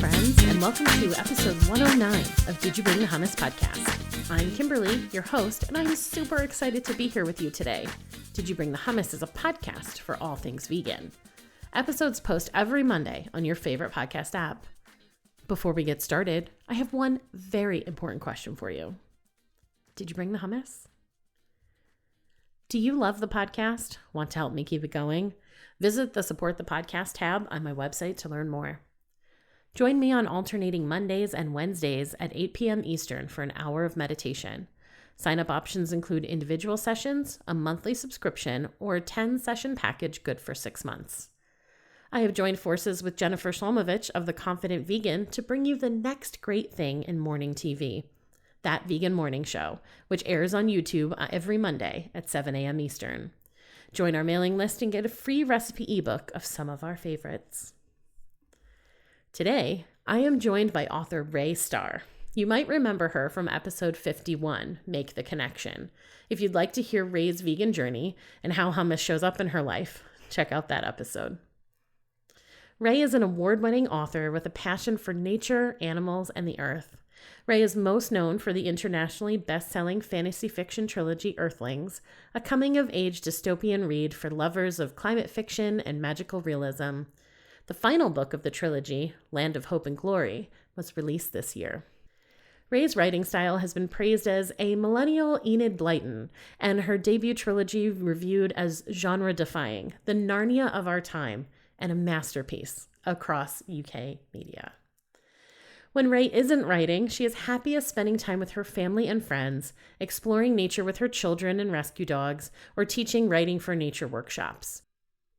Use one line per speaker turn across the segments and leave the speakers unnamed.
friends, and welcome to episode 109 of Did You Bring the Hummus podcast. I'm Kimberly, your host, and I'm super excited to be here with you today. Did You Bring the Hummus is a podcast for all things vegan. Episodes post every Monday on your favorite podcast app. Before we get started, I have one very important question for you. Did you bring the hummus? Do you love the podcast? Want to help me keep it going? Visit the Support the Podcast tab on my website to learn more. Join me on alternating Mondays and Wednesdays at 8 p.m. Eastern for an hour of meditation. Sign-up options include individual sessions, a monthly subscription, or a 10-session package good for 6 months. I have joined forces with Jennifer Shlomovich of The Confident Vegan to bring you the next great thing in morning TV, That Vegan Morning Show, which airs on YouTube every Monday at 7 a.m. Eastern. Join our mailing list and get a free recipe ebook of some of our favorites. Today, I am joined by author Rae Starr. You might remember her from episode 51, Make the Connection. If you'd like to hear Rae's vegan journey and how hummus shows up in her life, check out that episode. Rae is an award-winning author with a passion for nature, animals, and the earth. Rae is most known for the internationally best-selling fantasy fiction trilogy Earthlings, a coming-of-age dystopian read for lovers of climate fiction and magical realism. The final book of the trilogy, Land of Hope and Glory, was released this year. Rae's writing style has been praised as a millennial Enid Blyton, and her debut trilogy reviewed as genre-defying, the Narnia of our time, and a masterpiece across UK media. When Rae isn't writing, she is happiest spending time with her family and friends, exploring nature with her children and rescue dogs, or teaching writing for nature workshops.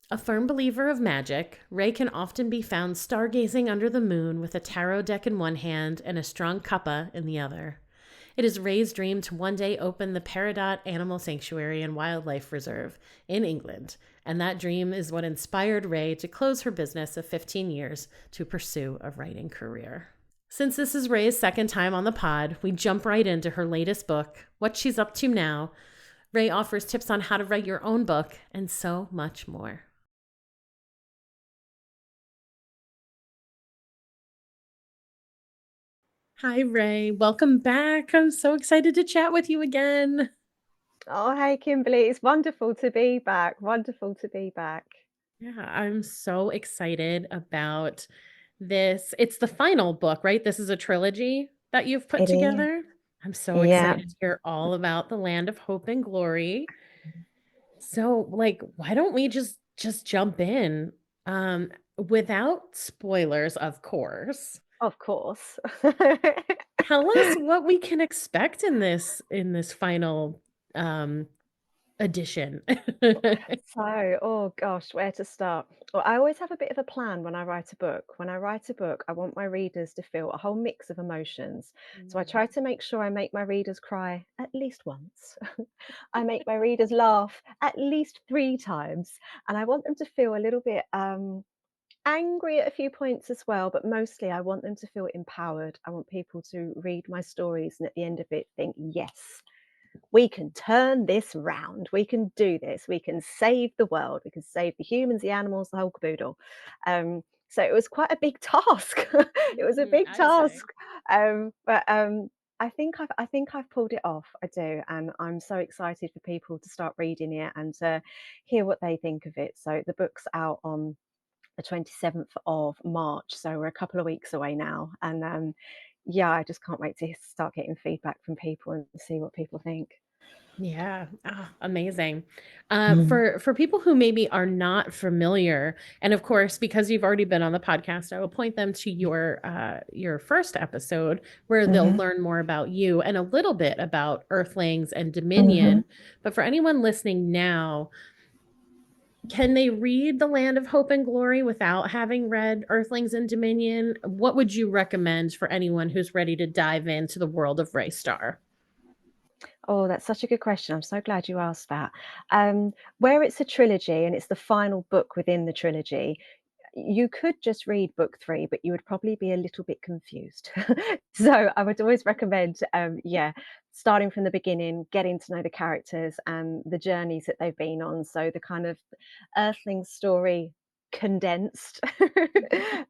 A firm believer of magic, Rae can often be found stargazing under the moon with a tarot deck in one hand and a strong cuppa in the other. It is Rae's dream to one day open the Peridot Animal Sanctuary and Wildlife Reserve in England, and that dream is what inspired Rae to close her business of 15 years to pursue a writing career. Since this is Rae's second time on the pod, we jump right into her latest book, what she's up to now. Rae offers tips on how to write your own book, and so much more. Hi, Rae. Welcome back. I'm so excited to chat with you again.
Oh, hey, Kimberly. It's wonderful to be back. Wonderful to be back.
Yeah, I'm so excited about this. It's the final book, right? This is a trilogy that you've put
It is.
together. I'm so
Yeah.
excited to hear all about the Land of Hope and Glory. So, why don't we just jump in without spoilers, of course.
Of course.
Tell us what we can expect in this final edition.
So, oh gosh, where to start? Well, I always have a bit of a plan when I write a book. When I write a book, I want my readers to feel a whole mix of emotions. So I
Mm.
try to make sure I make my readers cry at least once. I make my readers laugh at least 3 times. And I want them to feel a little bit angry at a few points as well, but mostly I want them to feel empowered. I want people to read my stories and at the end of it think, yes, we can turn this round. We can do this. We can save the world. We can save the humans, the animals, the whole caboodle. So it was quite a big task. It was a big
I'd say.
task, but I think I've pulled it off. I do, and I'm so excited for people to start reading it and to hear what they think of it. So the book's out on the 27th of March. So we're a couple of weeks away now. And yeah, I just can't wait to start getting feedback from people and see what people think.
Yeah. Amazing.
Mm.
For people who maybe are not familiar, and of course, because you've already been on the podcast, I will point them to your first episode where they'll
Mhm.
learn more about you and a little bit about Earthlings and
Mhm.
Dominion. But for anyone listening now, can they read The Land of Hope and Glory without having read Earthlings and Dominion? What would you recommend for anyone who's ready to dive into the world of Rae Starr?
Oh, that's such a good question. I'm so glad you asked that. Where it's a trilogy and it's the final book within the trilogy, you could just read book 3, but you would probably be a little bit confused. So I would always recommend, yeah, starting from the beginning, getting to know the characters and the journeys that they've been on. So the kind of Earthling story condensed,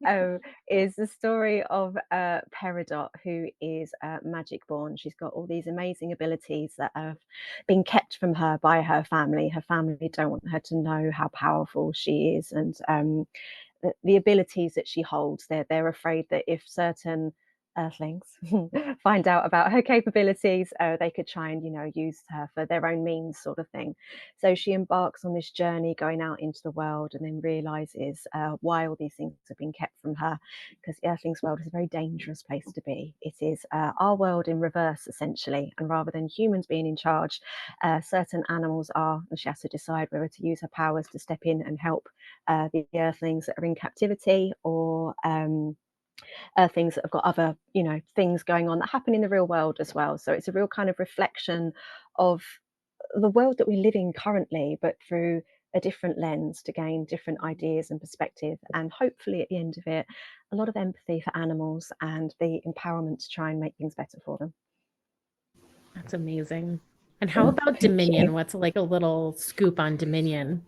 um, is the story of Peridot, who is magic born. She's got all these amazing abilities that have been kept from her by her family. Her family don't want her to know how powerful she is, and the abilities that she holds. They're afraid that if certain Earthlings find out about her capabilities, they could try and use her for their own means, sort of thing. So she embarks on this journey, going out into the world, and then realizes why all these things have been kept from her. Because the Earthlings' world is a very dangerous place to be. It is our world in reverse, essentially, and rather than humans being in charge, certain animals are, and she has to decide whether to use her powers to step in and help the Earthlings that are in captivity, or things that have got other, things going on that happen in the real world as well. So it's a real kind of reflection of the world that we live in currently, but through a different lens to gain different ideas and perspective. And hopefully, at the end of it, a lot of empathy for animals and the empowerment to try and make things better for them.
That's amazing. And how about
Thank you.
Dominion? What's like a little scoop on Dominion?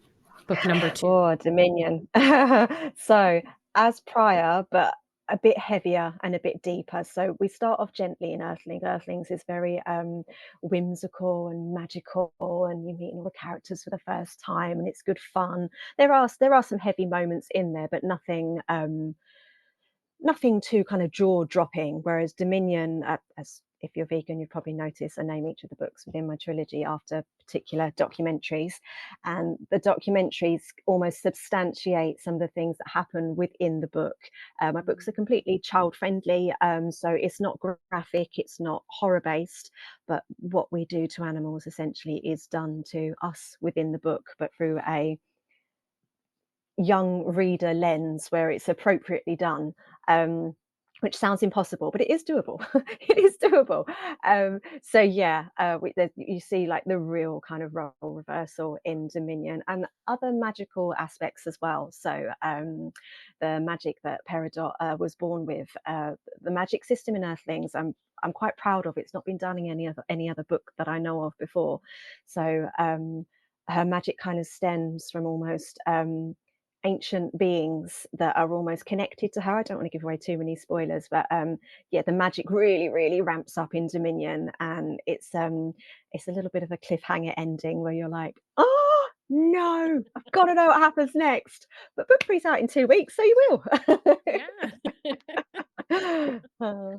Book number 2.
Oh, Dominion. So, as prior, but a bit heavier and a bit deeper. So we start off gently in Earthling. Earthlings is very whimsical and magical, and you meet all the characters for the first time, and it's good fun. There are some heavy moments in there, but nothing too kind of jaw dropping. Whereas Dominion, as if you're vegan, you'd probably notice I name each of the books within my trilogy after particular documentaries. And the documentaries almost substantiate some of the things that happen within the book. My books are completely child friendly, so it's not graphic, it's not horror based, but what we do to animals essentially is done to us within the book, but through a young reader lens where it's appropriately done, which sounds impossible, but it is doable. It is doable. So yeah, you see like the real kind of role reversal in Dominion and other magical aspects as well. So the magic that Peridot was born with, the magic system in Earthlings, I'm quite proud of. It's not been done in any other book that I know of before. So her magic kind of stems from almost ancient beings that are almost connected to her. I don't want to give away too many spoilers, but yeah, the magic really, really ramps up in Dominion, and it's a little bit of a cliffhanger ending where you're like, oh no, I've got to know what happens next. But book three's out in 2 weeks, so you
Yeah.
will. Oh,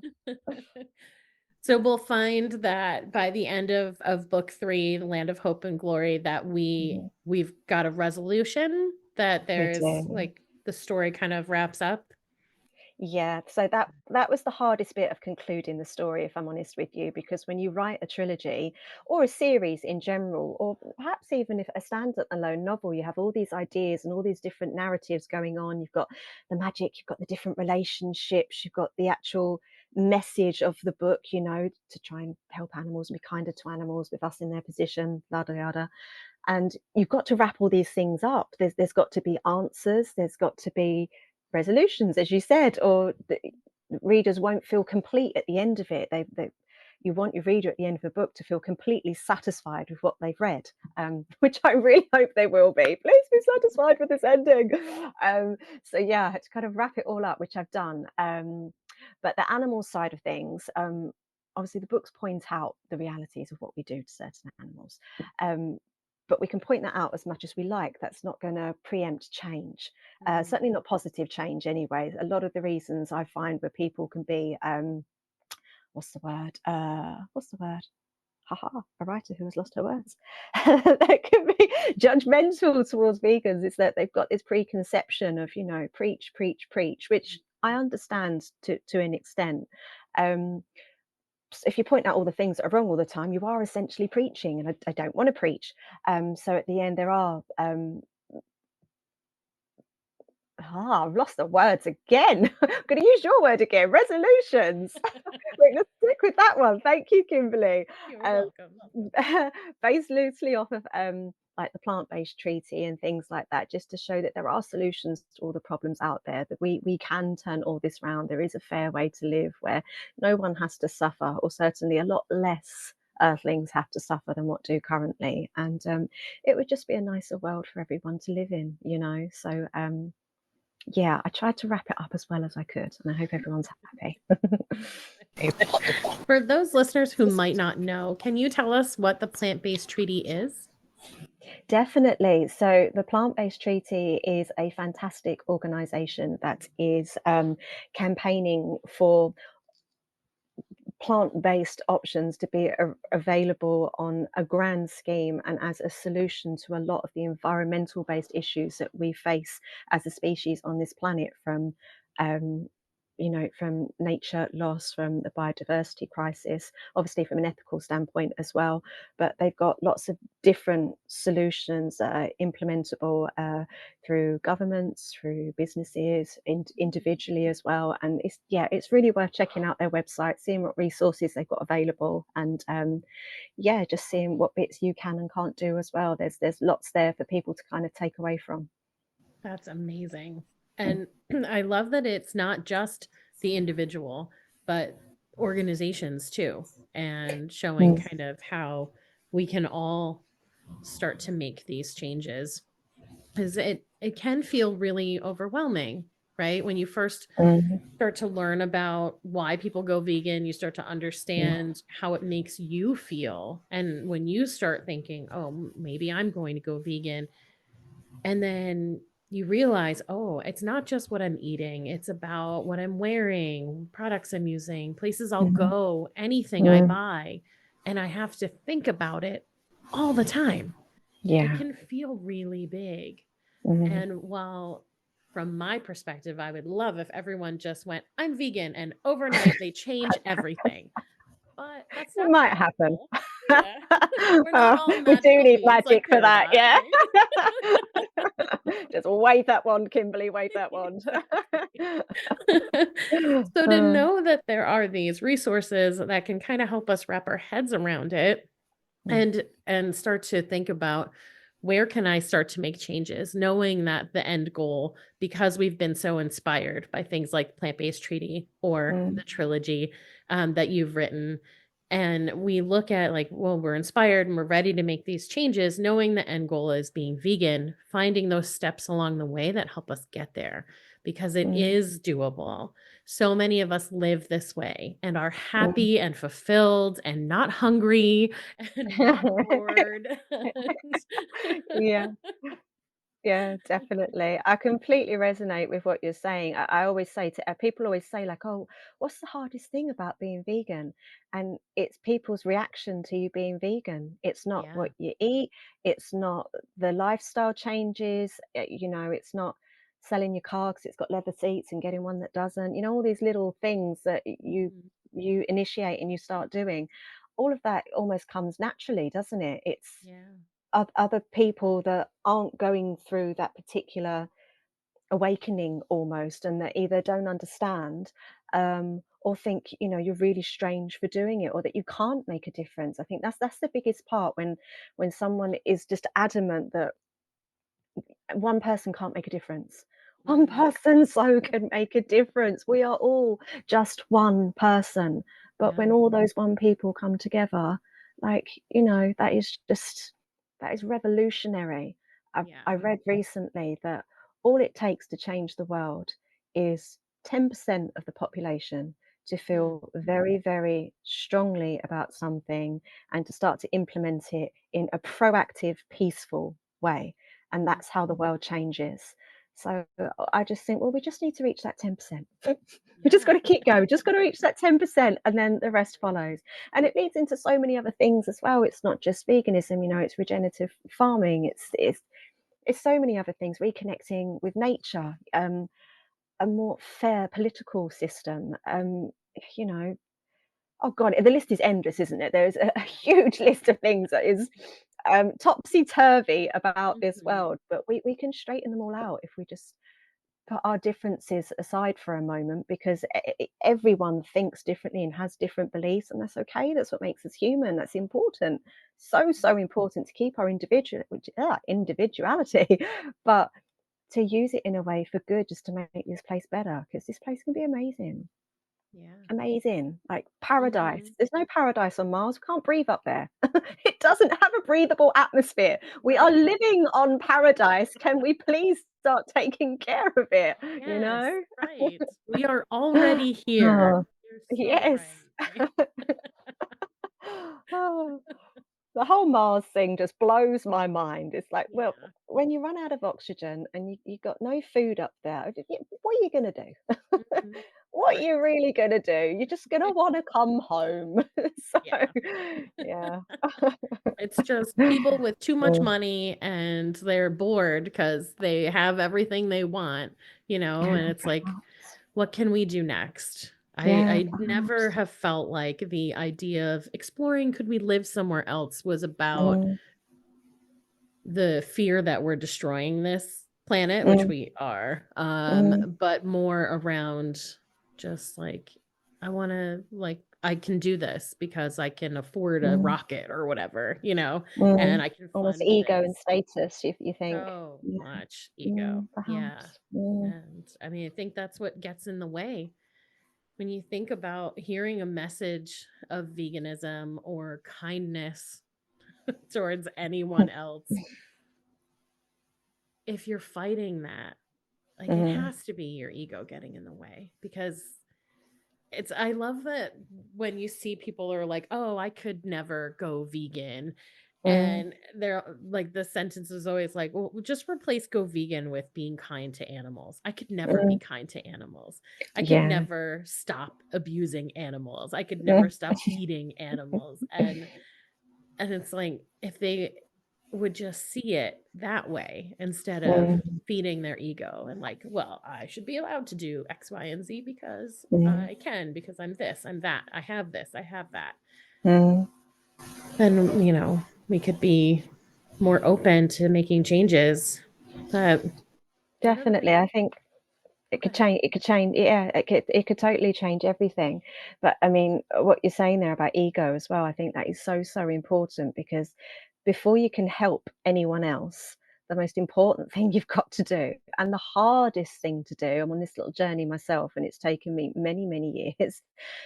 So we'll find that by the end of book 3, The Land of Hope and Glory, that
mhm,
we've got a resolution, that
we
there's
do.
like the story kind of wraps up.
Yeah, so that was the hardest bit of concluding the story, if I'm honest with you, because when you write a trilogy or a series in general, or perhaps even if a standalone novel, you have all these ideas and all these different narratives going on. You've got the magic, you've got the different relationships, you've got the actual message of the book, to try and help animals and be kinder to animals with us in their position, yada yada. And you've got to wrap all these things up. There's got to be answers, there's got to be resolutions, as you said, or the readers won't feel complete at the end of it. You want your reader at the end of a book to feel completely satisfied with what they've read, which I really hope they will be. Please be satisfied with this ending. So yeah, I had to kind of wrap it all up, which I've done. But the animal side of things, obviously the books point out the realities of what we do to certain animals. Um, but we can point that out as much as we like. That's not going to preempt change,
Mhm.
certainly not positive change anyway. A lot of the reasons I find where people can be, what's the word? What's the word? Haha, a writer who has lost her words. That can be judgmental towards vegans is that they've got this preconception of, preach, preach, preach, which I understand to an extent. Um, if you point out all the things that are wrong all the time, you are essentially preaching, and I don't want to preach. So at the end, there are I've lost the words again. I'm going to use your word again. Resolutions. We're going to stick with that one. Thank you, Kimberly.
You're
Um,
welcome.
based loosely off of like the plant-based treaty and things like that, just to show that there are solutions to all the problems out there. That we can turn all this round. There is a fair way to live where no one has to suffer, or certainly a lot less Earthlings have to suffer than what do currently. And it would just be a nicer world for everyone to live in. So Yeah, I tried to wrap it up as well as I could, and I hope everyone's happy.
For those listeners who might not know, can you tell us what the plant-based treaty is?
Definitely. So the Plant-Based Treaty is a fantastic organization that is campaigning for plant-based options to be available on a grand scheme and as a solution to a lot of the environmental based issues that we face as a species on this planet, from um, from nature loss, from the biodiversity crisis, obviously from an ethical standpoint as well. But they've got lots of different solutions that are implementable through governments, through businesses, individually as well. And it's really worth checking out their website, seeing what resources they've got available, and just seeing what bits you can and can't do as well. There's lots there for people to kind of take away from.
That's amazing. And I love that it's not just the individual, but organizations too, and showing
Mm,
kind of how we can all start to make these changes. Because it can feel really overwhelming, right? When you first
mhm,
start to learn about why people go vegan, you start to
mm,
understand how it makes you feel. And when you start thinking, oh, maybe I'm going to go vegan, and then you realize, oh, it's not just what I'm eating, it's about what I'm wearing, products I'm using, places I'll
mhm,
go, anything I
mm,
buy. And I have to think about it all the time. It
yeah.
can feel really big.
Mhm.
And while from my perspective, I would love if everyone just went, I'm vegan, and overnight they change everything. But that's
It
not
might happen.
possible. Yeah. We're not all
We do
magical
need
beings like
magic for that,
Paradox,
yeah.
right?
Just wave that wand, Kimberly, wave that wand.
Exactly. So to
Uh,
know that there are these resources that can kind of help us wrap our heads around it,
mm,
and start to think about where can I start to make changes, knowing that the end goal, because we've been so inspired by things like plant-based treaty or
mm,
the trilogy that you've written, and we look at like, well, we're inspired and we're ready to make these changes, knowing the end goal is being vegan, finding those steps along the way that help us get there, because it
mm,
is doable. So many of us live this way and are
mm.
happy and fulfilled and not hungry and not bored.
Yeah. Yeah, definitely. I completely resonate with what you're saying. I always say to people always say like, "Oh, what's the hardest thing about being vegan?" And it's people's reaction to you being vegan. It's not
Yeah.
what you eat. It's not the lifestyle changes. It's not selling your car because it's got leather seats and getting one that doesn't. All these little things that
Mhm.
you initiate and you start doing. All of that almost comes naturally, doesn't it? It's
Yeah.
other people that aren't going through that particular awakening almost, and that either don't understand or think you're really strange for doing it, or that you can't make a difference. I think that's the biggest part, when someone is just adamant that one person can't make a difference. One
Mhm.
person so can make a difference. We are all just one person. But when
Yeah.
all those one people come together, like, that is revolutionary.
Yeah.
I read recently that all it takes to change the world is 10% of the population to
Mm.
feel very, very strongly about something and to start to implement it in a proactive, peaceful way, and
Mm.
that's how the world changes. So I just think, well, we just need to reach that 10%. We just
Yeah.
got to keep going. We just got to reach that 10%, and then the rest follows. And it leads into so many other things as well. It's not just veganism, it's regenerative farming. It's so many other things. Reconnecting with nature, a more fair political system. You know, Oh god, the list is endless, isn't it? There's a huge list of things that is topsy-turvy about this
Mhm.
world, but we can straighten them all out if we just put our differences aside for a moment, because everyone thinks differently and has different beliefs, and that's okay. That's what makes us human. That's important. So, so important to keep our individuality, but to use it in a way for good, just to make this place better, because this place can be amazing.
Yeah.
Amazing, like paradise.
Mhm.
There's no paradise on Mars, we can't breathe up there. It doesn't have a breathable atmosphere. We are
Right.
living on paradise. Can we please start taking care of it, you
Yes,
know?
right. We are already here.
Oh,
You're so
yes.
right.
Oh. The whole Mars thing just blows my mind. It's like, well,
Yeah.
when you run out of oxygen and you got no food up there, what are you going to do?
Mhm.
What are
Right.
you really going to do? You're just going to want to come home. So,
Yeah.
yeah.
It's just people with too much
Mm.
money and they're bored because they have everything they want,
Yeah,
and it's like,
perhaps.
what can we do next? I
Yeah,
I never
perhaps.
have felt like the idea of exploring could we live somewhere else was about
Mm,
the fear that we're destroying this planet, which
mm,
we are,
mm,
but more around just like, I want to, like, I can do this because I can afford a
mm,
rocket or whatever, and
mm.
I can
Almost
fund
ego and
this.
status, you think.
So
Yeah,
much ego. Yeah.
perhaps. Mm,
And I mean, I think that's what gets in the way when you think about hearing a message of veganism or kindness towards anyone else. If you're fighting that, like, it
mm,
has to be your ego getting in the way because I love that when you see people are like, "Oh, I could never go vegan."
mm,
And they're like, the sentence is always like, "Well, just replace go vegan with being kind to animals." I could never be
mm.
kind to animals. I could
Yeah.
never stop abusing animals. I could never
Mm,
stop eating animals. And it's like, if they would just see it that way instead of
mm,
feeding their ego and like, well, I should be allowed to do X, Y, and Z because
mm,
I can, because I'm this, I'm that, I have this, I have that.
mm.
Then, we could be more open to making changes. But I don't
Definitely,
think,
I think
go ahead.
it could change, yeah, it could totally change everything. But I mean, what you're saying there about ego as well, I think that is so, so important because before you can help anyone else, the most important thing you've got to do, and the hardest thing to do, I'm on this little journey myself, and it's taken me many, many years,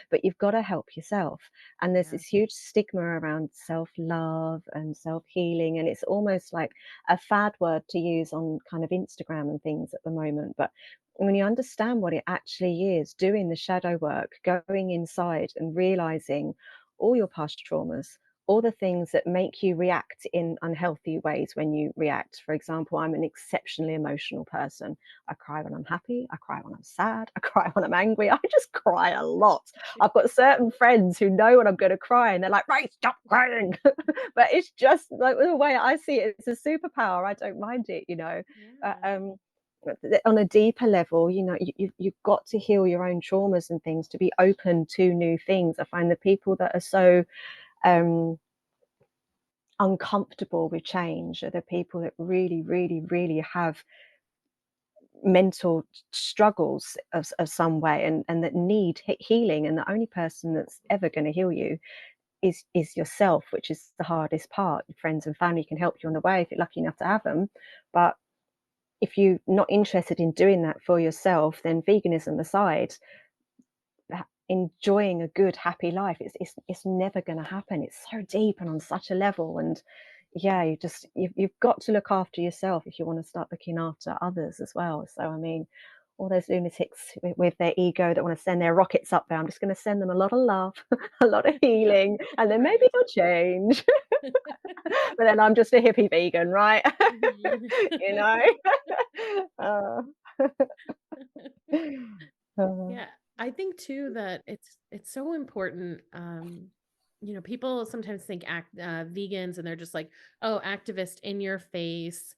but you've got to help yourself. And there's
Yeah.
this huge stigma around self-love and self-healing, and it's almost like a fad word to use on kind of Instagram and things at the moment. But when you understand what it actually is, doing the shadow work, going inside and realizing all your past traumas, all the things that make you react in unhealthy ways when you react. For example, I'm an exceptionally emotional person. I cry when I'm happy, I cry when I'm sad, I cry when I'm angry. I just cry a lot. I've got certain friends who know when I'm going to cry and they're like, right, stop crying. But it's just like the way I see it, it's a superpower. I don't mind it. But,
Yeah.
on a deeper level, you've got to heal your own traumas and things to be open to new things. I find the people that are so um, uncomfortable with change are the people that really, really, really have mental struggles of some way, and that need healing. And the only person that's ever going to heal you is yourself, which is the hardest part. Your friends and family can help you on the way if you're lucky enough to have them, but if you're not interested in doing that for yourself, then veganism aside, enjoying a good, happy life, it's never going to happen. It's so deep and on such a level. And yeah, you've got to look after yourself if you want to start looking after others as well. So I mean, all those lunatics with their ego that want to send their rockets up there, I'm just going to send them a lot of love, a lot of healing, and then maybe
Right.
they'll change. But then I'm just a hippie vegan, right?
Mhm.
you know. uh, uh,
Yeah, I think too that it's so important. People sometimes think vegans and they're just like, oh, activist in your face,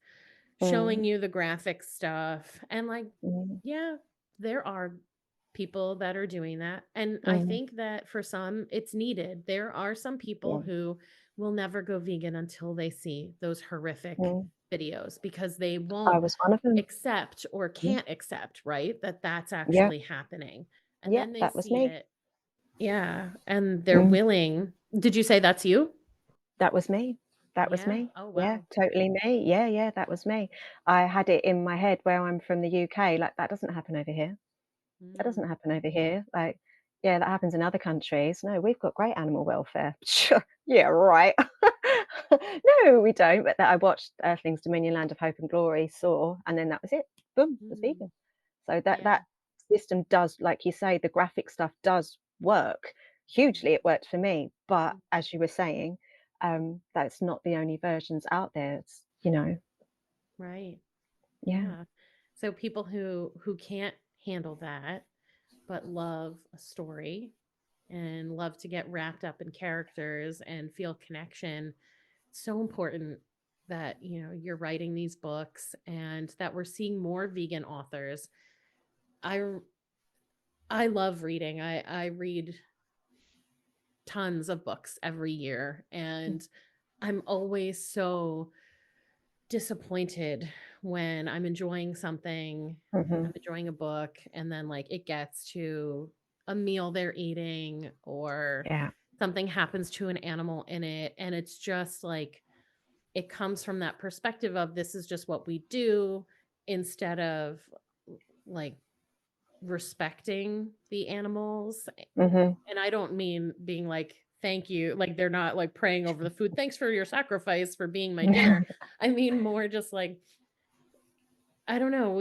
showing
mm,
you the graphic stuff, and like,
mm,
yeah, there are people that are doing that, and I
mm,
think that for some it's needed. There are some people
yeah,
who will never go vegan until they see those horrific
mm.
videos because they
I
won't
was one of them.
accept or
Mm,
can't accept, right? That that's
yeah,
actually happening. And
yeah,
then they
that was
see
me.
it. Yeah. And they're
Mm,
willing. Did you say that's you?
that was me. That was
Yeah.
me.
Oh,
Yeah,
wow.
totally me. Yeah, yeah, that was me. I had it in my head where I'm from the UK, like, that doesn't happen over here. That
Mm.
doesn't happen over here. Like, yeah, that happens in other countries. No, we've got great animal welfare. Yeah, right. No, we don't. But that I watched Earthlings, Dominion, Land of Hope and Glory, saw, and then that was it. boom, was
Mm.
vegan. So that
Yeah.
system does, like you say, the graphic stuff does work. Hugely, it worked for me. But
Mm.
as you were saying, that's not the only versions out there. It's,
Right.
yeah.
Yeah. So people who can't handle that but love a story and love to get wrapped up in characters and feel connection. It's so important that, you're writing these books and that we're seeing more vegan authors. I I love reading. I read tons of books every year and I'm always so disappointed when I'm enjoying something,
Hmm.
I'm enjoying a book, and then like it gets to a meal they're eating or
Yeah.
something happens to an animal in it. And it's just like it comes from that perspective of this is just what we do instead of like respecting the animals.
Hmm.
And I don't mean being like, thank you, like they're not like praying over the food. Thanks for your sacrifice for being my dinner. I mean more just like I don't know.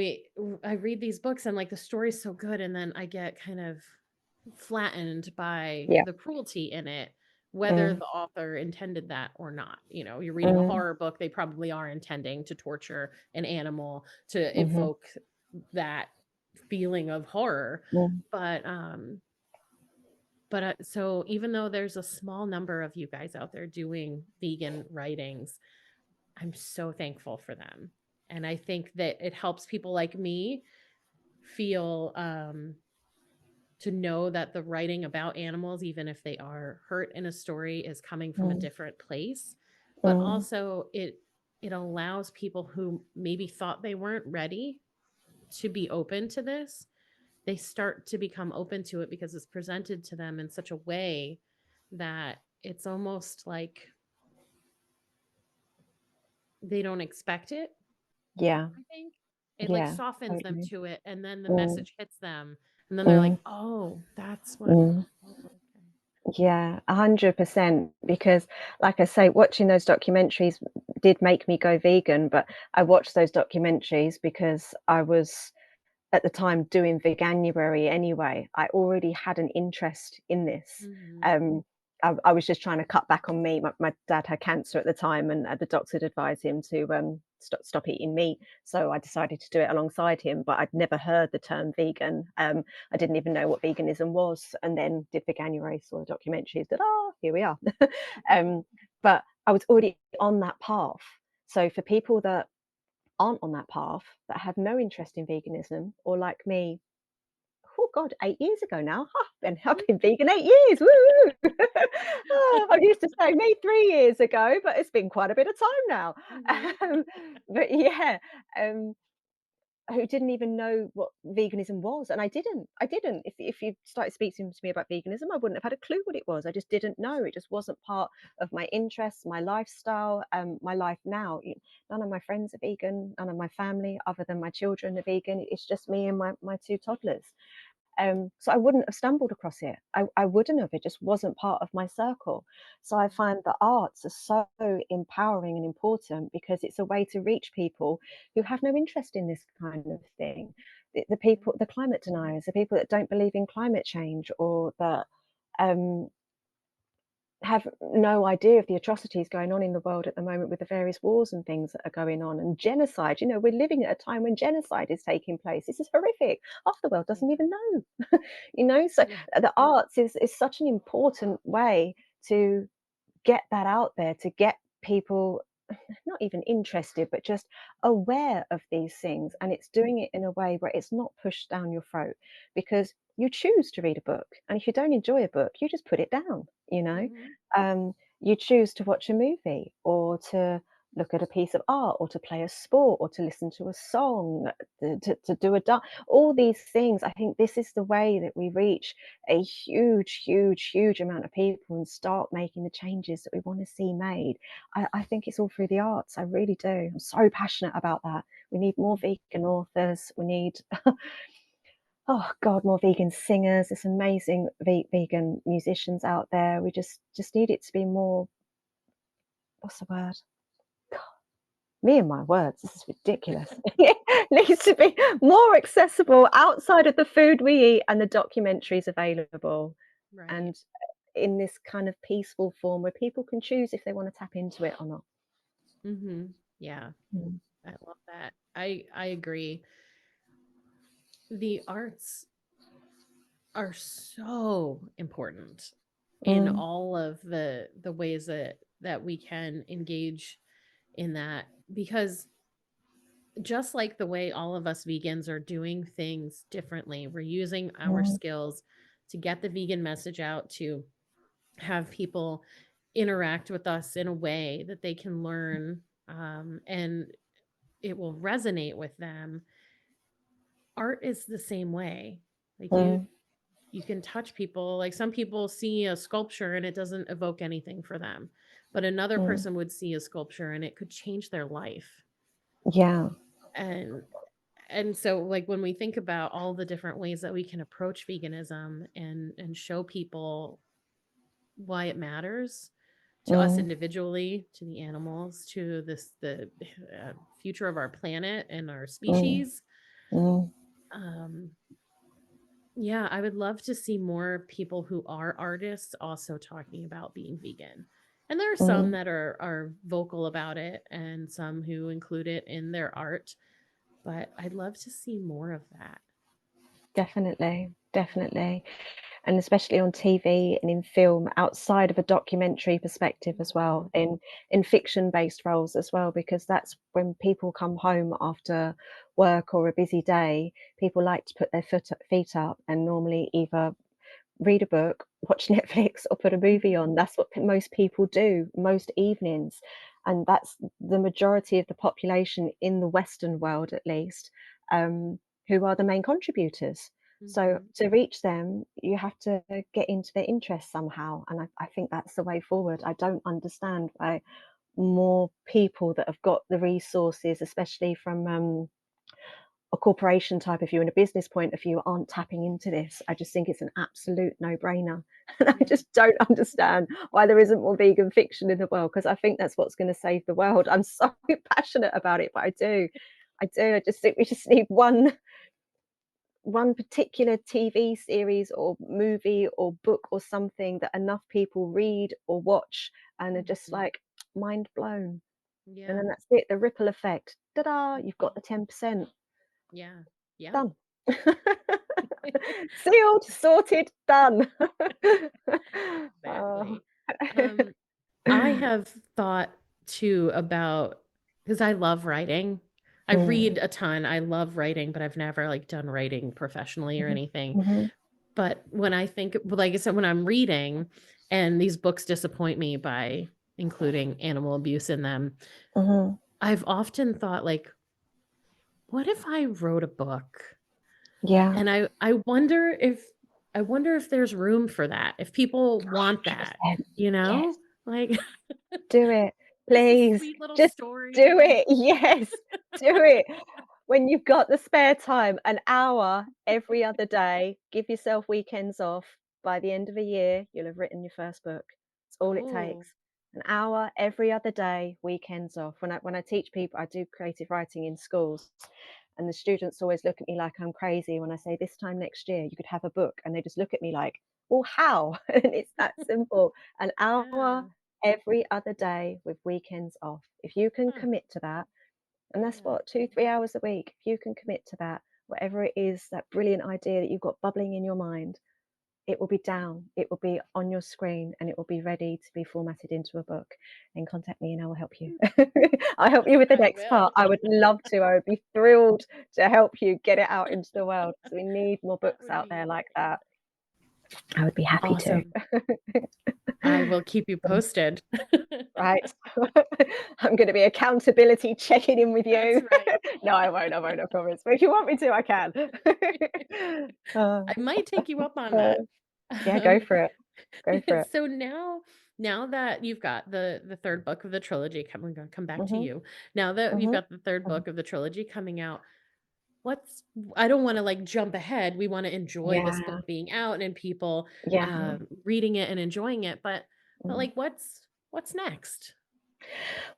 I read these books and like the story's so good, and then I get kind of flattened by
Yeah.
the cruelty in it, whether
Mm,
the author intended that or not. You're reading a
mm,
horror book, they probably are intending to torture an animal to
mhm,
evoke that feeling of horror.
mm.
But so even though there's a small number of you guys out there doing vegan writings, I'm so thankful for them. And I think that it helps people like me feel to know that the writing about animals, even if they are hurt in a story, is coming from a
Mm,
different place. But
mm.
also it allows people who maybe thought they weren't ready to be open to this. They start to become open to it because it's presented to them in such a way that it's almost like they don't expect it.
Yeah,
I think it like
yeah,
softens them
totally.
to it, and then the
Mm,
message hits them, and then they're
mm,
like, "Oh, that's what."
mm.
Oh, okay.
Yeah, 100%. Because, like I say, watching those documentaries did make me go vegan, but I watched those documentaries because I was at the time doing veganuary anyway. I already had an interest in this.
Mhm.
Um, I was just trying to cut back on meat. My dad had cancer at the time, and the doctor had advised him to stop eating meat. So I decided to do it alongside him. But I'd never heard the term vegan. I didn't even know what veganism was, and then did veganuary, saw the documentaries. That here we are. um, but I was already on that path. So for people that aren't on that path, that have no interest in veganism, or like me, oh God, 8 years ago now, I've been vegan 8 years. Woo! I used to say me 3 years ago, but it's been quite a bit of time now.
Mhm.
Um, but yeah, um, who didn't even know what veganism was, and I didn't. If you started speaking to me about veganism, I wouldn't have had a clue what it was. I just didn't know. It just wasn't part of my interests, my lifestyle, my life now. None of my friends are vegan, none of my family other than my children are vegan. It's just me and my two toddlers. So I wouldn't have stumbled across it. I wouldn't have. It just wasn't part of my circle. So I find the arts are so empowering and important because it's a way to reach people who have no interest in this kind of thing. The people, the climate deniers, the people that don't believe in climate change, or that um, have no idea of the atrocities going on in the world at the moment with the various wars and things that are going on, and genocide. We're living at a time when genocide is taking place. This is horrific. Half the world
Yeah.
doesn't even know. So
Yeah.
the arts is such an important way to get that out there, to get people not even interested, but just aware of these things. And it's doing it in a way where it's not pushed down your throat, because you choose to read a book. And if you don't enjoy a book, you just put it down, you know.
Mhm.
You choose to watch a movie, or to look at a piece of art, or to play a sport, or to listen to a song, to do a dance. All these things, I think this is the way that we reach a huge, huge, huge amount of people and start making the changes that we want to see made. I think it's all through the arts. I really do. I'm so passionate about that. We need more vegan authors. We need, oh God, more vegan singers. There's amazing vegan musicians out there. We just need it to be more. What's the word? Me and my words, this is ridiculous. It needs to be more accessible outside of the food we eat and the documentaries available,
Right.
and in this kind of peaceful form where people can choose if they want to tap into it or not.
Yeah,
Mm.
I love that. I agree. The arts are so important in
Mm,
all of the ways that we can engage in that, because just like the way all of us vegans are doing things differently, we're using our
mm,
skills to get the vegan message out, to have people interact with us in a way that they can learn, and it will resonate with them. Art is the same way. Like
mm,
you can touch people. Like some people see a sculpture and it doesn't evoke anything for them, but another
mm.
person would see a sculpture and it could change their life.
Yeah.
And so like when we think about all the different ways that we can approach veganism and show people why it matters to us
Mm,
individually, to the animals, to the future of our planet and our
mm,
species.
mm,
um Yeah, I would love to see more people who are artists also talking about being vegan. And there are some
mm.
that are vocal about it and some who include it in their art, but I'd love to see more of that.
Definitely, definitely. And especially on TV and in film, outside of a documentary perspective as well,
Mhm.
in fiction-based roles as well, because that's when people come home after work or a busy day, people like to put their feet up and normally either read a book, watch Netflix, or put a movie on.
Mhm.
That's what most people do most evenings, and that's the majority of the population in the Western world, at least, um, who are the main contributors. So
Mhm.
to reach them, you have to get into their interests somehow, and I think that's the way forward. I don't understand why more people that have got the resources, especially from a corporation type of view and a business point of view, aren't tapping into this. I just think it's an absolute no-brainer. And I
Yeah.
just don't understand why there isn't more vegan fiction in the world, because I think that's what's going to save the world. I'm so passionate about it, but I do. I do. I just think we just need one particular TV series or movie or book or something that enough people read or watch and are just
Mhm.
like mind blown. And
Yeah.
then that's it, the ripple effect. Ta-da, you've got
Mhm.
the 10%.
Yeah. Yep.
Done. Sealed, sorted, done. Oh.
Exactly. Um, I have thought too about, because I love writing. I
Mm,
read a ton. I love writing, but I've never like done writing professionally or
mhm,
anything.
mhm,
But when I think, well, like I said, when I'm reading and these books disappoint me by including animal abuse in them,
mhm.
I've often thought like, what if I wrote a book?
Yeah,
And I wonder if there's room for that. If people want that,
100%.
you know?
Yes,
Like
do it,
just a
please.
sweet little
Just do
story.
it. Yes, do it. When you've got the spare time, an hour every other day, give yourself weekends off. By the end of a year, you'll have written your first book. It's all it
Oh.
takes. An hour every other day, weekends off. When I teach people, I do creative writing in schools, and the students always look at me like I'm crazy when I say this time next year you could have a book, and they just look at me like, well, how? And it's that simple. An hour
Yeah.
every other day with weekends off. If you can
Huh.
commit to that, and that's
Yeah.
what, 2, 3 hours a week. If you can commit to that, whatever it is, that brilliant idea that you've got bubbling in your mind, it will be down, it will be on your screen, and it will be ready to be formatted into a book. And contact me and I will help you. I'll help you with the
I
next part.
will.
I would love to. I would be thrilled to help you get it out into the world, because we need more
That
books
would
out
be
there like
amazing.
that. I would be happy to.
Awesome. I will keep you posted.
Right. I'm gonna be accountability checking in with
That's
you.
right.
No, I won't, I promise. But if you want me to, I can. Uh,
I might take you up on
uh,
that.
yeah, go
Um,
for it. Go for it.
so now that you've got the third book of the trilogy coming, gonna come back to
Mhm,
you. Now that you've
mhm,
got the third
mhm.
book of the trilogy coming out, what's I don't want to like jump ahead. We want to enjoy this book
Yeah,
being out and people
yeah.
reading it and enjoying it, but
Mm.
like what's next?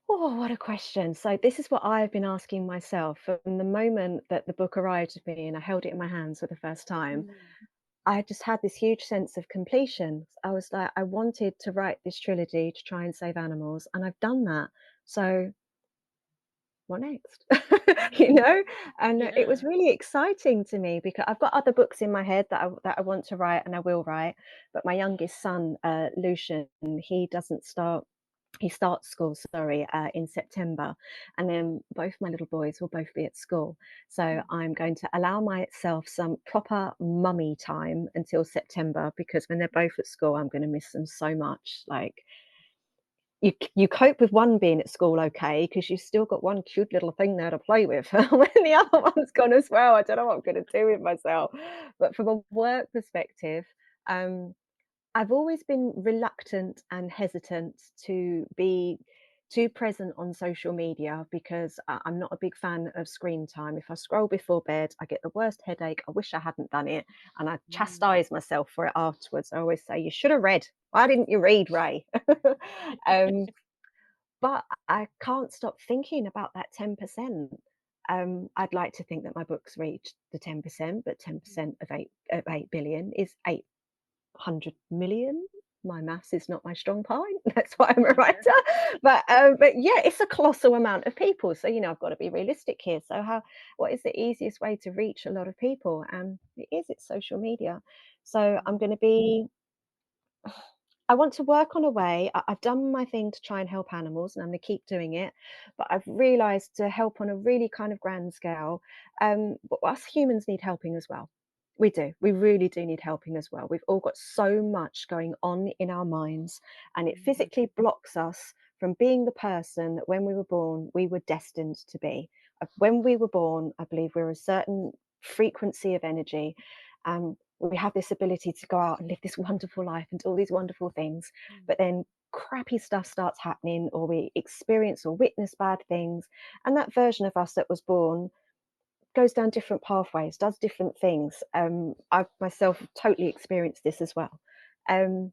Oh, what a question. So this is what I've been asking myself from the moment that the book arrived with me and I held it in my hands for the first time.
Mm.
I just had this huge sense of completion. I was like, I wanted to write this trilogy to try and save animals, and I've done that. So what next? You
Yeah.
know? And it was
Yeah.
really exciting to me because I've got other books in my head that I want to write and I will write. But my youngest son, Lucian, he starts school, sorry, in September, and then both my little boys will both be at school. So I'm going to allow myself some proper mummy time until September because when they're both at school, I'm going to miss them so much. Like you cope with one being at school okay because you've still got one cute little thing there to play with. When the other one's gone as well, I don't know what I'm going to do with myself. But from a work perspective, um, I've always been reluctant and hesitant to be too present on social media because I'm not a big fan of screen time. If I scroll before bed, I get the worst headache. I wish I hadn't done it. And I
Mm.
chastise myself for it afterwards. I always say, you should have read. Why didn't you read, Ray? um, but I can't stop thinking about that 10%. I'd like to think that my books reached the 10%, but 10% of 8 billion is 800 million. My maths is not my strong point. That's why I'm a
Yeah.
writer. But yeah, it's a colossal amount of people. So I've got to be realistic here. So what is the easiest way to reach a lot of people? It's social media. So I'm going to be I want to work on a way. I've done my thing to try and help animals, and I'm going to keep doing it. But I've realised to help on a really kind of grand scale, us humans need helping as well. We do. We really do need helping as well. We've all got so much going on in our minds, and it
Mhm.
physically blocks us from being the person that when we were born, we were destined to be. When we were born, I believe we're a certain frequency of energy. We have this ability to go out and live this wonderful life and do all these wonderful things,
Mm.
but then crappy stuff starts happening, or we experience or witness bad things, and that version of us that was born goes down different pathways, does different things. I've myself totally experienced this as well. um,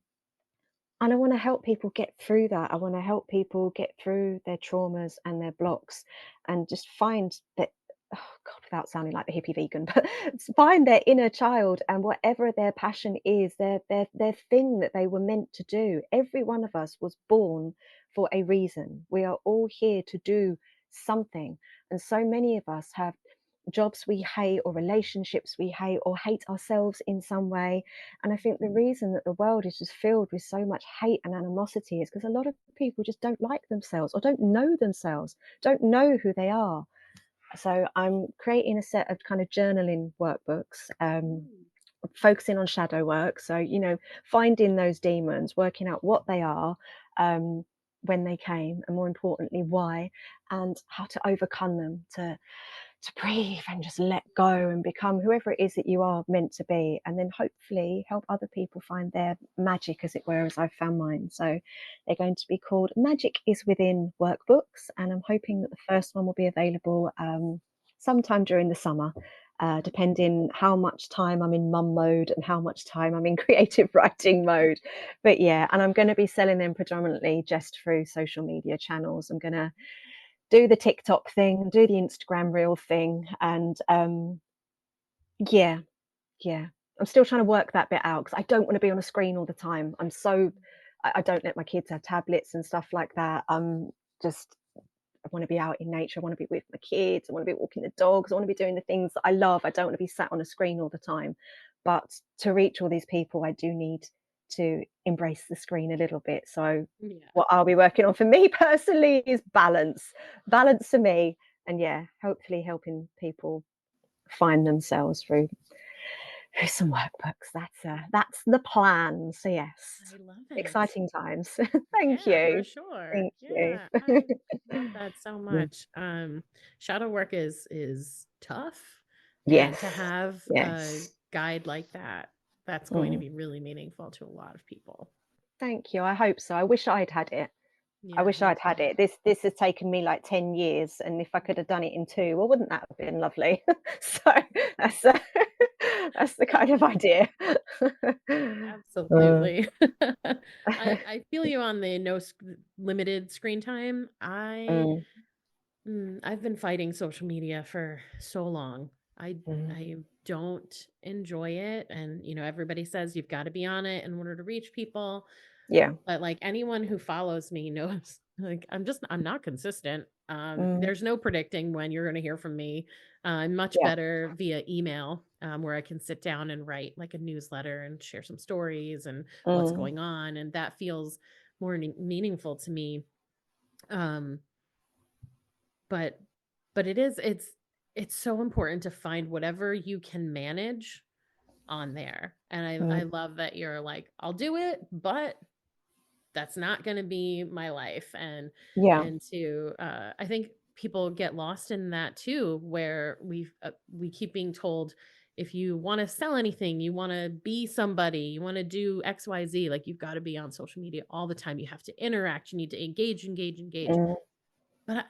and I want to help people get through that. I want to help people get through their traumas and their blocks and just find that, oh God, without sounding like the hippie vegan, but find their inner child and whatever their passion is, their thing that they were meant to do. Every one of us was born for a reason. We are all here to do something. And so many of us have jobs we hate or relationships we hate or hate ourselves in some way. And I think the reason that the world is just filled with so much hate and animosity is because a lot of people just don't like themselves or don't know themselves, don't know who they are. So I'm creating a set of kind of journaling workbooks,
Mm.
focusing on shadow work. So, finding those demons, working out what they are, um, when they came, and more importantly, why, and how to overcome them, to breathe and just let go and become whoever it is that you are meant to be, and then hopefully help other people find their magic, as it were, as I've found mine. So they're going to be called Magic is Within workbooks, and I'm hoping that the first one will be available sometime during the summer. Depending how much time I'm in mum mode and how much time I'm in creative writing mode. But yeah, and I'm going to be selling them predominantly just through social media channels. I'm going to do the TikTok thing, do the Instagram reel thing, and yeah, yeah. I'm still trying to work that bit out because I don't want to be on a screen all the time. I don't let my kids have tablets and stuff like that. Just I want to be out in nature. I want to be with my kids. I want to be walking the dogs. I want to be doing the things that I love. I don't want to be sat on a screen all the time. But to reach all these people, I do need to embrace the screen a little bit. So,
Yeah.
what I'll be working on for me personally is balance. Balance for me. And yeah, hopefully helping people find themselves through some workbooks. That's the plan. So yes,
I love it.
exciting times. Thank
Yeah, for
you.
sure.
Thank you.
Yeah, I love that so
Mm.
much. Shadow work is tough, and to
Yes.
have a
Yes.
guide like that, that's going to
Mm.
be really meaningful to a lot of people.
Thank you. I hope so. I wish I'd had it. I
Yeah,
wish
me
I'd had
too.
it. This has taken me like 10 years, and if I could have done it in 2, well, wouldn't that have been lovely? So that's that's the kind of idea.
Absolutely. I feel you on the limited screen time.
Mm,
I've been fighting social media for so long.
mm.
I don't enjoy it, and everybody says you've got to be on it in order to reach people.
Yeah.
But like anyone who follows me knows, like I'm not consistent.
Mm,
There's no predicting when you're going to hear from me. I'm much
yeah.
better via email, where I can sit down and write like a newsletter and share some stories and what's
Mm,
going on, and that feels more meaningful to me. Um, but it's so important to find whatever you can manage on there. And I
mm.
love that you're like, I'll do it, but that's not going to be my life.
Yeah.
And to I think people get lost in that too, where we keep being told, if you want to sell anything, you want to be somebody, you want to do XYZ, like you've got to be on social media all the time, you have to interact, you need to engage.
Mm,
But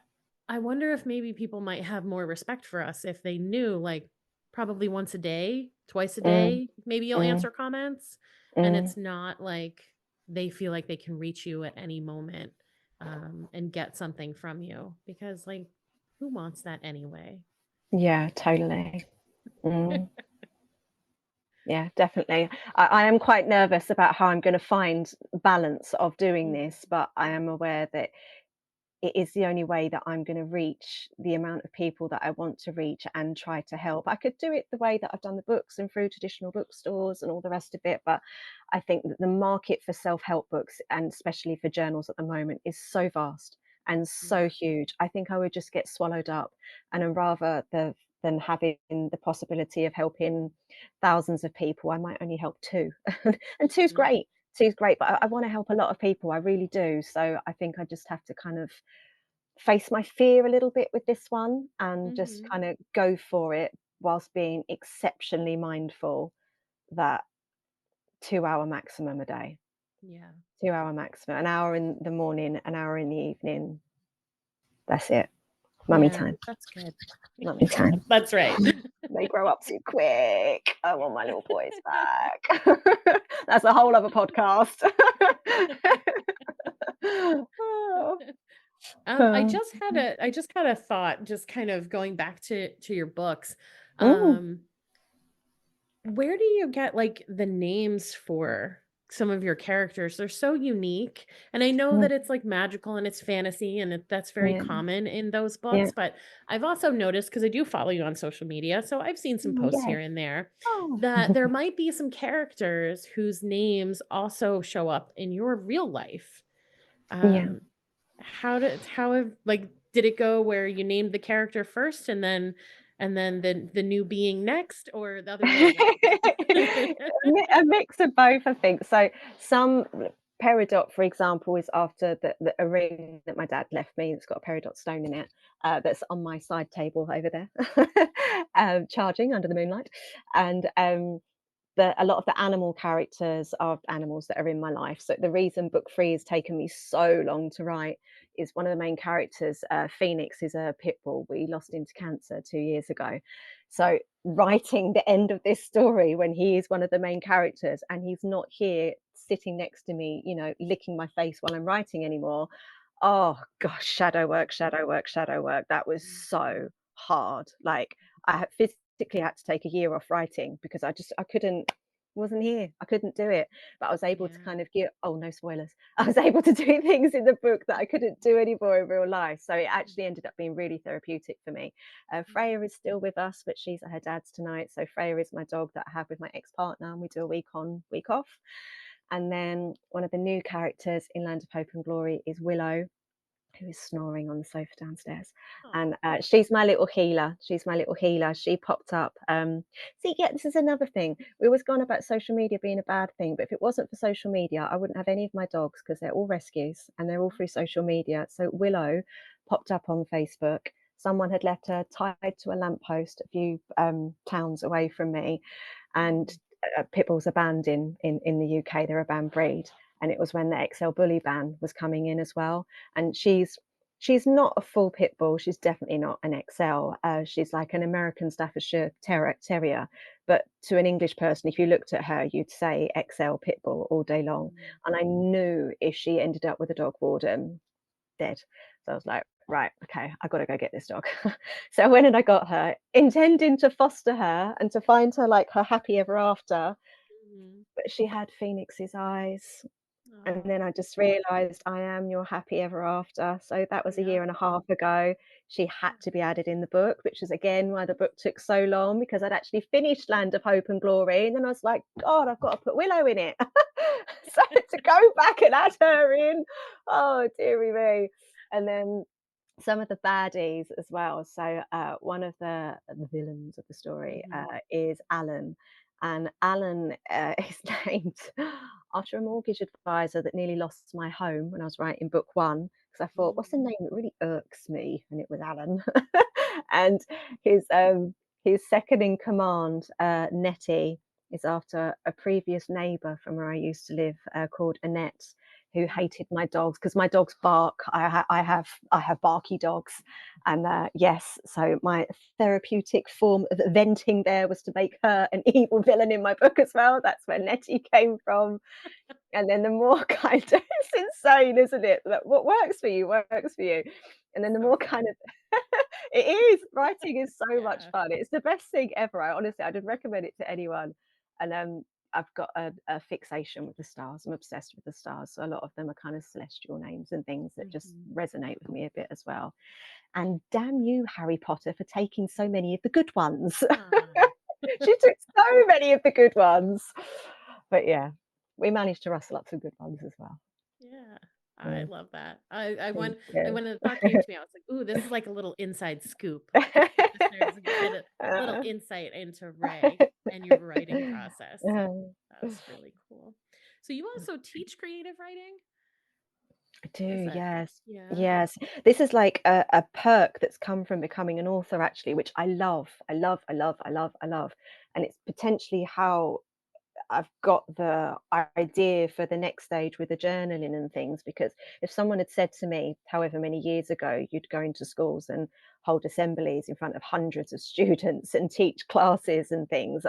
I wonder if maybe people might have more respect for us if they knew, like, probably once a day, twice a
mm,
day, maybe you'll
mm,
answer comments, and
mm.
it's not like they feel like they can reach you at any moment, and get something from you, because, like, who wants that anyway?
Yeah, totally. Mm. Yeah, definitely. I am quite nervous about how I'm going to find balance of doing
Mm,
this, but I am aware that it is the only way that I'm going to reach the amount of people that I want to reach and try to help. I could do it the way that I've done the books and through traditional bookstores and all the rest of it, but I think that the market for self-help books, and especially for journals at the moment, is so vast and so
yeah.
huge. I think I would just get swallowed up, and than having the possibility of helping thousands of people, I might only help two, and two's
Mhm.
great. Two's great, but I want to help a lot of people. I really do. So I think I just have to kind of face my fear a little bit with this one and just
Mhm.
kind of go for it whilst being exceptionally mindful that 2 hour maximum a day,
Yeah.
2 hour maximum, an hour in the morning, an hour in the evening. That's it. Mummy
Yeah,
time.
that's good.
Mummy time.
That's right.
They grow up too quick. I want my little boys back. That's a whole other podcast. Oh.
I just had a thought, just kind of going back to your books.
Mm,
Um, where do you get like the names for some of your characters? They're so unique. And I know
mm,
that it's like magical and it's fantasy and that's very
yeah,
common in those
yeah.
books, but I've also noticed, because I do follow you on social media, so I've seen some
Oh,
posts
yay.
here and there,
Oh.
that there might be some characters whose names also show up in your real life.
Yeah.
Um, did it go where you named the character first and then the new being next, or the other way around?
A mix of both, I think. So some peridot, for example, is after a ring that my dad left me. It's got a peridot stone in it, that's on my side table over there, charging under the moonlight. And a lot of the animal characters are animals that are in my life. So the reason book 3 has taken me so long to write is one of the main characters, Phoenix, is a pit bull we lost into cancer 2 years ago. So writing the end of this story when he is one of the main characters and he's not here sitting next to me, licking my face while I'm writing anymore. Oh gosh, shadow work, shadow work, shadow work. That was
Mm,
so hard. Like I had physically had to take a year off writing because I couldn't, wasn't here. I couldn't do it. But I was able to
yeah.
kind of give, oh no spoilers. I was able to do things in the book that I couldn't do anymore in real life. So it actually ended up being really therapeutic for me.
Mhm.
Freya is still with us, but she's at her dad's tonight. So Freya is my dog that I have with my ex-partner, and we do a week on, week off. And then one of the new characters in Land of Hope and Glory is Willow, who is snoring on the sofa downstairs.
Aw.
And she's my little healer. She's my little healer. She popped up. See, yeah, this is another thing. We always gone about social media being a bad thing, but if it wasn't for social media, I wouldn't have any of my dogs because they're all rescues and they're all through social media. So Willow popped up on Facebook. Someone had left her tied to a lamppost a few towns away from me, and
Mm.
pit bulls are banned in the UK. They're a banned breed, and it was when the XL bully ban was coming in as well. And She's not a full pit bull. She's definitely not an XL. She's like an American Staffordshire Terrier. But to an English person, if you looked at her, you'd say XL pit bull all day long.
Mm.
And I knew if she ended up with a dog warden, dead. So I was like, right, okay, I got to go get this dog. So I went and I got her, intending to foster her and to find her like her happy ever after.
Mhm.
But she had Phoenix's eyes. And
Oh,
then I just realised I am your happy ever after. So that was a
yeah.
year and a half ago. She had to be added in the book, which is again why the book took so long, because I'd actually finished Land of Hope and Glory. And then I was like, God, I've got to put Willow in it. So to go back and add her in, oh, dearie me. And then some of the baddies as well. So one of the villains of the story
Mhm.
is Alan, and Alan is named after a mortgage advisor that nearly lost my home when I was writing book one. Because I thought, what's a
Mm.
name that really irks me? And it was Alan. And his second in command, Nettie, is after a previous neighbour from where I used to live called Annette, who hated my dogs because my dogs bark. I have barky dogs, and yes, so my therapeutic form of venting there was to make her an evil villain in my book as well. That's where Nettie came from. And then the more kind of it's insane, isn't it? That what works for you works for you. And then the
So
more
fun.
kind of it is writing is so much
Yeah.
fun. It's the best thing ever. I'd recommend it to anyone. And I've got a fixation with the stars. I'm obsessed with the stars. So a lot of them are kind of celestial names and things that just
Mhm.
resonate with me a bit as well. And damn you, Harry Potter, for taking so many of the good ones.
Aw.
She took so many of the good ones. But yeah, we managed to rustle up some good ones as well.
Yeah, I
Yeah,
love that. I
thank
when
you.
when the thought came to me, I was like, "Ooh, this is like a little inside scoop." Listeners get a little
Uh,
insight into Ray and your writing process. That's really cool. So you also teach creative writing?
I do,
Is that
yes.
yeah?
Yes. This is like a perk that's come from becoming an author, actually, which I love. I love, I love, I love, I love. And it's potentially how I've got the idea for the next stage with the journaling and things. Because if someone had said to me, however many years ago, you'd go into schools and hold assemblies in front of hundreds of students and teach classes and things,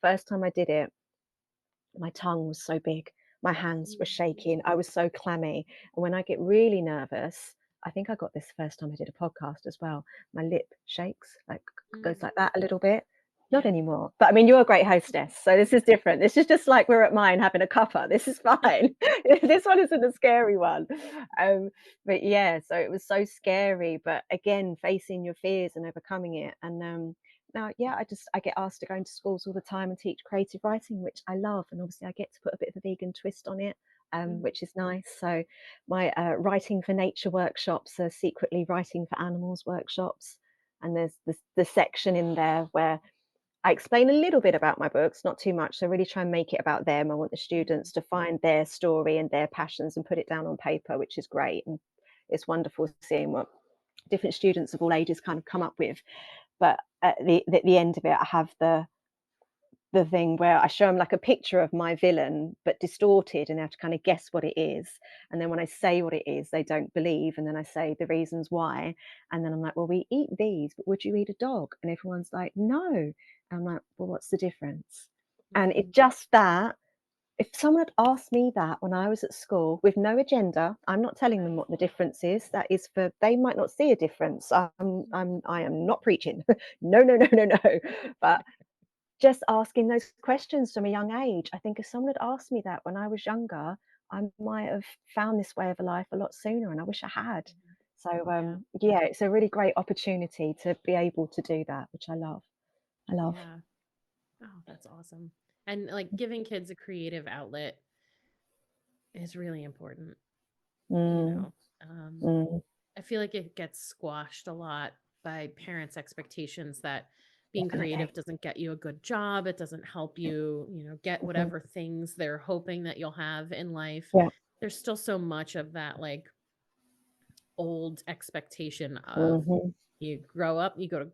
first time I did it, my tongue was so big, my hands were
Mhm.
shaking, I was so clammy. And when I get really nervous, I think I got this first time I did a podcast as well. My lip shakes, like goes
Mm.
like that a little bit. Not
Yeah.
anymore. But I mean, you're a great hostess, so this is different. This is just like we're at mine having a cuppa. This is fine. This one isn't a scary one. Um, but yeah, so it was so scary. But again, facing your fears and overcoming it. And now, yeah, I get asked to go into schools all the time and teach creative writing, which I love, and obviously I get to put a bit of a vegan twist on it,
Mhm.
which is nice. So my writing for nature workshops are secretly writing for animals workshops, and there's the section in there where I explain a little bit about my books, not too much. So really try and make it about them. I want the
Mhm.
students to find their story and their passions and put it down on paper, which is great. And it's wonderful seeing what different students of all ages kind of come up with. But at the end of it, I have the thing where I show them like a picture of my villain, but distorted, and they have to kind of guess what it is. And then when I say what it is, they don't believe. And then I say the reasons why. And then I'm like, well, we eat these, but would you eat a dog? And everyone's like, no. And I'm like, well, what's the difference? And it
Mhm.
just that if someone had asked me that when I was at school with no agenda, I'm not telling them what the difference is. That is for they might not see a difference. I am not preaching. No, no, no, no, no. But just asking those questions from a young age. I think if someone had asked me that when I was younger, I might have found this way of life a lot sooner, and I wish I had.
Mhm.
So
Yeah.
yeah, it's a really great opportunity to be able to do that, which I love. I love.
Yeah. Oh, that's awesome. And like giving kids a creative outlet is really important, you
Mm,
know. Um,
mm,
I feel like it gets squashed a lot by parents' expectations that being creative
definitely.
doesn't get you a good job, it doesn't help you, you know, get
Mhm.
whatever things they're hoping that you'll have in life.
Yeah.
There's still so much of that like old expectation of
Mhm.
you grow up, you go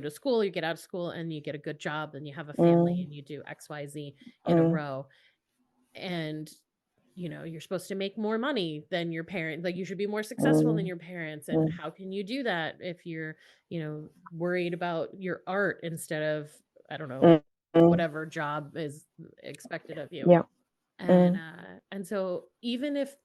to school, you get out of school and you get a good job and you have a family
Mm,
and you do XYZ in a
mm,
row. And you're supposed to make more money than your parent, like you should be more successful than
mm,
your parents. And
mm,
how can you do that if you're, worried about your art instead of, I don't know,
mm, mm,
whatever job is expected of you.
yeah.
And
Mm,
so even if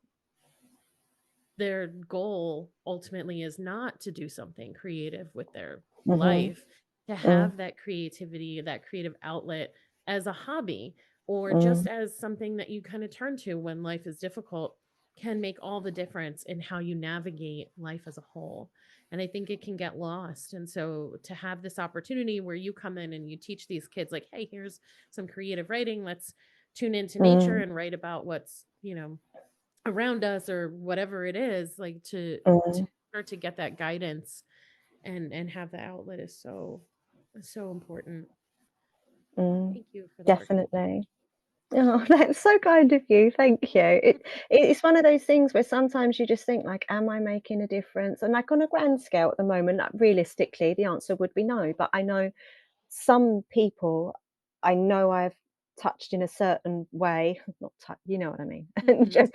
their goal ultimately is not to do something creative with their
mhm,
life, to
mm,
have that creativity, that creative outlet as a hobby or just
mm,
as something that you kind of turn to when life is difficult can make all the difference in how you navigate life as a whole. And I think it can get lost. And so to have this opportunity where you come in and you teach these kids, like, hey, here's some creative writing, let's tune into nature
mm,
and write about what's, around us or whatever it is, like to
mm,
start to get that guidance and have the outlet is so important.
mm,
Thank you for the work you do.
definitely. Oh, that's so kind of you. Thank you. It's one of those things where sometimes you just think like, am I making a difference? And like on a grand scale at the moment, like, realistically, the answer would be no. But I know some people, I know I've touched in a certain way, not touch, you know what I mean? And
Mhm.
just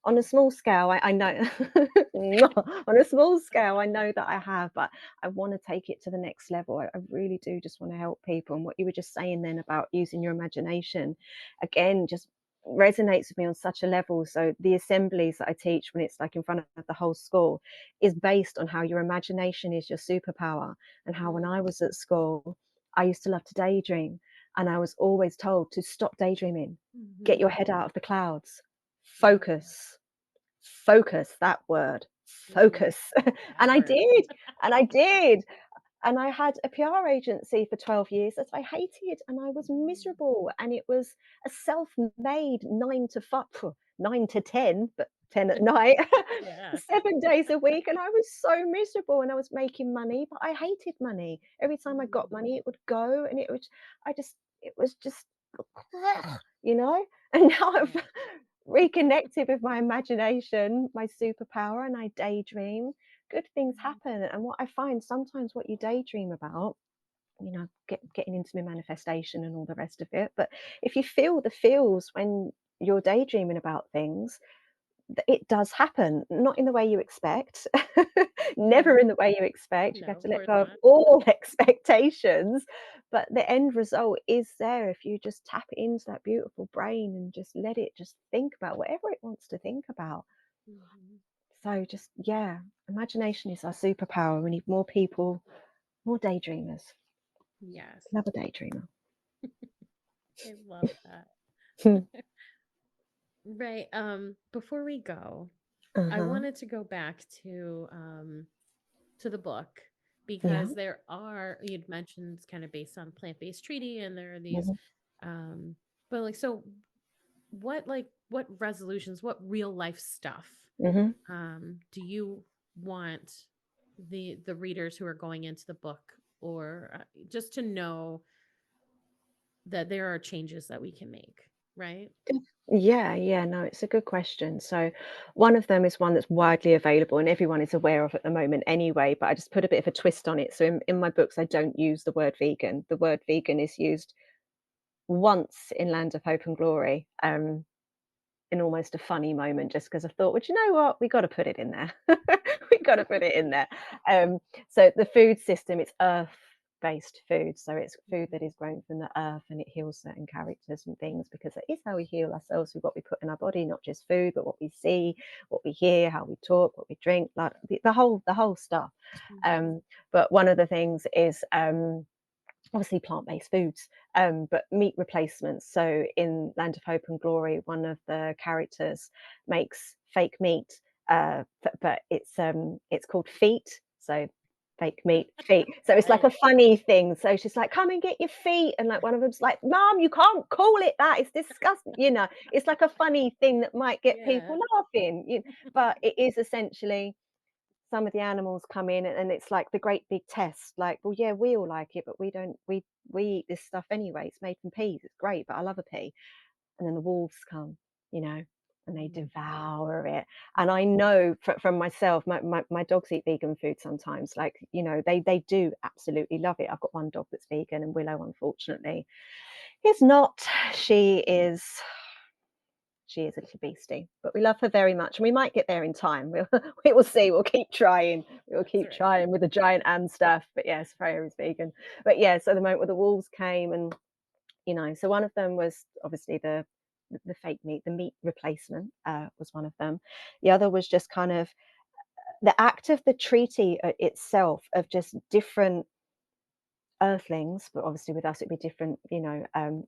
on a small scale, I know on a small scale, I know that I have, but I want to take it to the next level. I really do just want to help people. And what you were just saying then about using your imagination, again, just resonates with me on such a level. So the assemblies that I teach when it's like in front of the whole school is based on how your imagination is your superpower, and how when I
Mm.
was at school, I used to love to daydream, and I was always told to stop daydreaming, get your
Mhm.
head out of the clouds,
Yeah.
focus, focus, that word,
Ooh,
focus.
that
And I
word.
did, and I did. And I had a PR agency for 12 years that I hated, and I was
Mm.
miserable. And it was a self-made 9 to 5, 9 to 10, but 10 at night,
Yeah.
7 days a week. And I was so miserable, and I was making money, but I hated money. Every time I got
Mm.
money, it would go, and it was just, you know? And now I've
Yeah.
reconnected with my imagination, my superpower, and I daydream. Good things
Mhm.
happen. And what I find sometimes what you daydream about, getting into my manifestation and all the rest of it. But if you feel the feels when you're daydreaming about things, it does happen, not in the way you expect, never
Mhm.
in the way you expect. You
No,
have to
of
let
course
go of
not.
all expectations, but the end result is there if you just tap into that beautiful brain and just let it just think about whatever it wants to think about.
Mhm.
So just, yeah, imagination is our superpower. We need more people, more daydreamers.
Yes.
Love a daydreamer.
I love that. Right. Before we go, I
Uh-huh.
wanted to go back to the book
Yeah.
because there are, you'd mentioned it's kind of based on plant-based treaty and there are these
Mhm.
um but like, so what resolutions, what real life stuff
Mhm.
do you want the readers who are going into the book or just to know that there are changes that we can make, right?
Yeah, yeah, no, it's a good question. So, one of them is one that's widely available and everyone is aware of at the moment anyway, but I just put a bit of a twist on it. So, in my books, I don't use the word vegan. The word vegan is used once in Land of Hope and Glory, in almost a funny moment, just because I thought, well, do you know what? We got to put it in there. We got to put it in there. Um, so, the food system, it's earth based food. So, it's food that is grown from the earth, and it heals certain characters and things, because it is how we heal ourselves with what we put in our body, not just food, but what we see, what we hear, how we talk, what we drink, like the whole stuff.
Mhm.
Um, but one of the things is, obviously plant-based foods, but meat replacements. So in Land of Hope and Glory, one of the characters makes fake meat, but it's called feet. So fake meat, feet. So it's like
Right.
a funny thing. So she's like, "Come and get your feet," and like one of them's like, "Mom, you can't call it that. It's disgusting." It's like a funny thing that might get
Yeah.
people laughing. But it is essentially some of the animals come in, and it's like the great big test, like, well, yeah, we all like it, but we don't we eat this stuff anyway. It's made from peas, it's great, but I love a pea. And then the wolves come, you know and they
Mhm.
devour it. And I know from myself, my dogs eat vegan food sometimes, like, they do absolutely love it. I've got one dog that's vegan, and Willow, unfortunately, is not. She is she is a little beastie, but we love her very much, and we might get there in time. We will see. We'll keep trying. We'll keep
right.
trying with the giant and stuff. But yes, Freya is vegan. But yeah, so the moment where the wolves came, and so one of them was obviously the fake meat, the meat replacement was one of them. The other was just kind of the act of the treaty itself, of just different earthlings, but obviously with us it'd be different,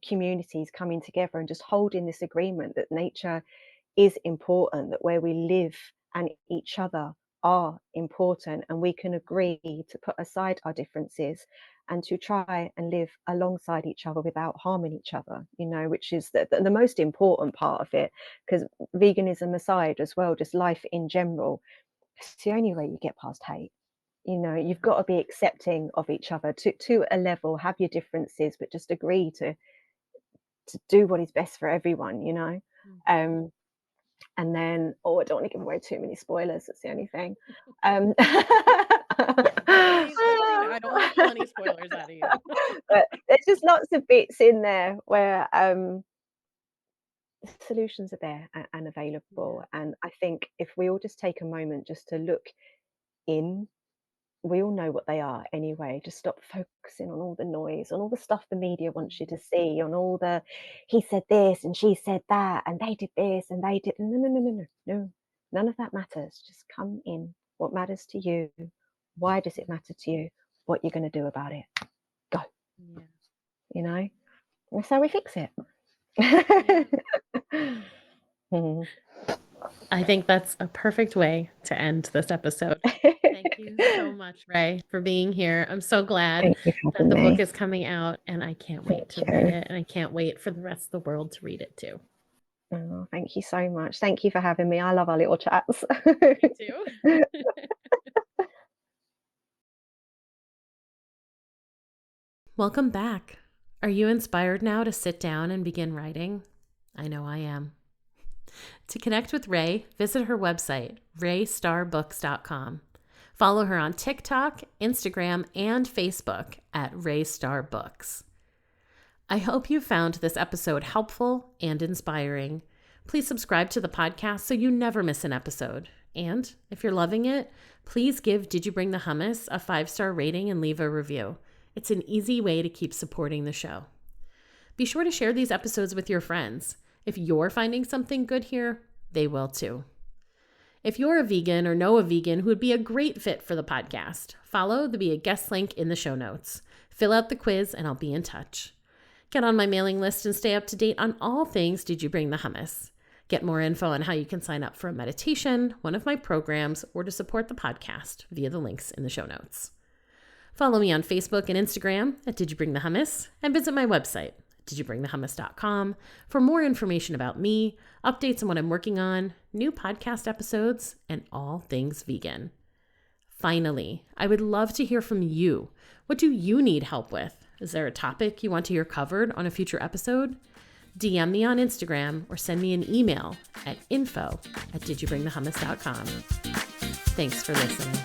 communities coming together and just holding this agreement that nature is important, that where we live and each other are important, and we can agree to put aside our differences and to try and live alongside each other without harming each other, which is the most important part of it, because veganism aside as well, just life in general, it's the only way you get past hate. You've got to be accepting of each other to a level, have your differences, but just agree to do what is best for everyone, and then, I don't want to give away too many spoilers, that's the only thing.
I don't want to pull any spoilers out of you.
But there's just lots of bits in there where solutions are there and available. And I think if we all just take a moment just to look in, we all know what they are anyway. Just stop focusing on all the noise, on all the stuff the media wants you to see, on all the he said this and she said that and they did this and they did. No, none of that matters. Just come in. What matters to you? Why does it matter to you? What you're going to do about it? Go. Yeah. That's how we fix it.
Yeah. I think that's a perfect way to end this episode. Thank you so much, Ray, for being here. I'm so glad that the book is coming out, and I can't wait to read it, and I can't wait for the rest of the world to read it too.
Oh, thank you so much. Thank you for having me. I love our little chats.
Me too. Welcome back. Are you inspired now to sit down and begin writing? I know I am. To connect with Ray, visit her website, raystarbooks.com. Follow her on TikTok, Instagram, and Facebook at raystarbooks. I hope you found this episode helpful and inspiring. Please subscribe to the podcast so you never miss an episode. And if you're loving it, please give Did You Bring the Hummus a 5-star rating and leave a review. It's an easy way to keep supporting the show. Be sure to share these episodes with your friends. If you're finding something good here, they will too. If you're a vegan or know a vegan who would be a great fit for the podcast, follow the Be a Guest link in the show notes. Fill out the quiz and I'll be in touch. Get on my mailing list and stay up to date on all things Did You Bring the Hummus? Get more info on how you can sign up for a meditation, one of my programs, or to support the podcast via the links in the show notes. Follow me on Facebook and Instagram at Did You Bring the Hummus, and visit my website, didyouBringTheHummus.com, for more information about me, updates on what I'm working on, new podcast episodes, and all things vegan. Finally, I would love to hear from you. What do you need help with? Is there a topic you want to hear covered on a future episode? DM me on Instagram or send me an email at info@didyouBringTheHummus.com. Thanks for listening.